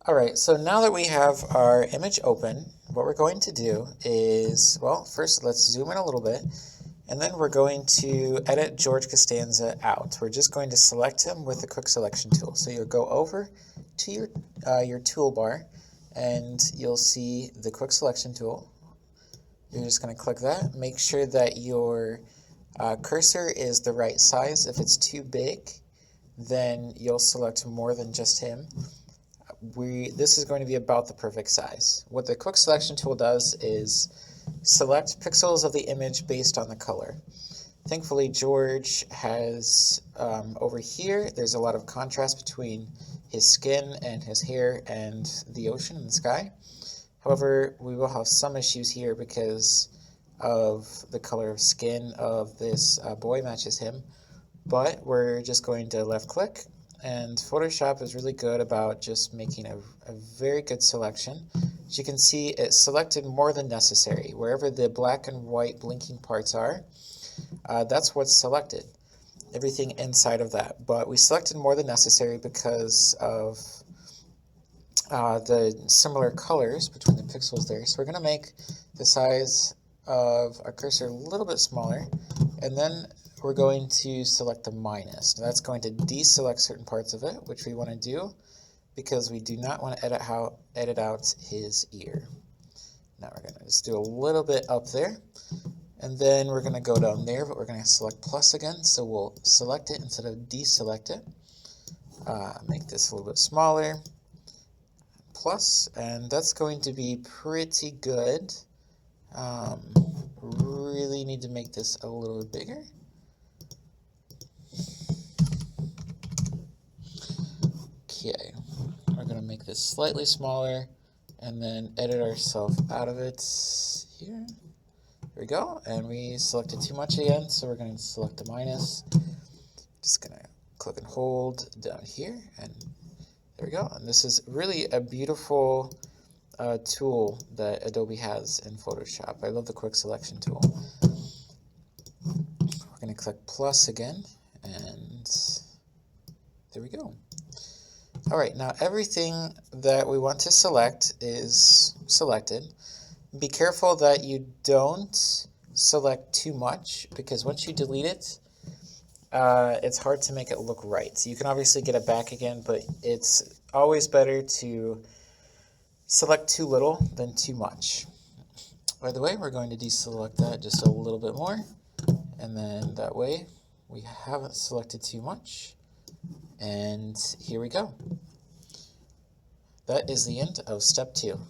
Alright, so now that we have our image open, what we're going to do is, well, first let's zoom in a little bit, and then we're going to edit George Costanza out. We're just going to select him with the quick selection tool. So you'll go over to your toolbar, and you'll see the quick selection tool. You're just going to click that. Make sure that your cursor is the right size. If it's too big, then you'll select more than just him. This is going to be about the perfect size. What the quick selection tool does is select pixels of the image based on the color. Thankfully, George has, over here, there's a lot of contrast between his skin and his hair and the ocean and the sky. However, we will have some issues here because of the color of skin of this boy matches him. But we're just going to left click, and Photoshop is really good about just making a very good selection. As you can see, it selected more than necessary. Wherever the black and white blinking parts are, that's what's selected. Everything inside of that. But we selected more than necessary because of the similar colors between the pixels there. So we're going to make the size of our cursor a little bit smaller, and then we're going to select the minus. Now that's going to deselect certain parts of it, which we want to do because we do not want to edit out his ear. Now we're going to just do a little bit up there, and then we're going to go down there, but we're going to select plus again, so we'll select it instead of deselect it. Make this a little bit smaller, plus, and that's going to be pretty good. Really need to make this a little bit bigger. Okay, we're going to make this slightly smaller and then edit ourselves out of it here. There we go, and we selected too much again, so we're going to select the minus. Just going to click and hold down here, and there we go. And this is really a beautiful tool that Adobe has in Photoshop. I love the quick selection tool. We're going to click plus again, and there we go. Alright, now everything that we want to select is selected. Be careful that you don't select too much, because once you delete it, it's hard to make it look right. So you can obviously get it back again, but it's always better to select too little than too much. By the way, we're going to deselect that just a little bit more, and then that way we haven't selected too much. And here we go. That is the end of step 2.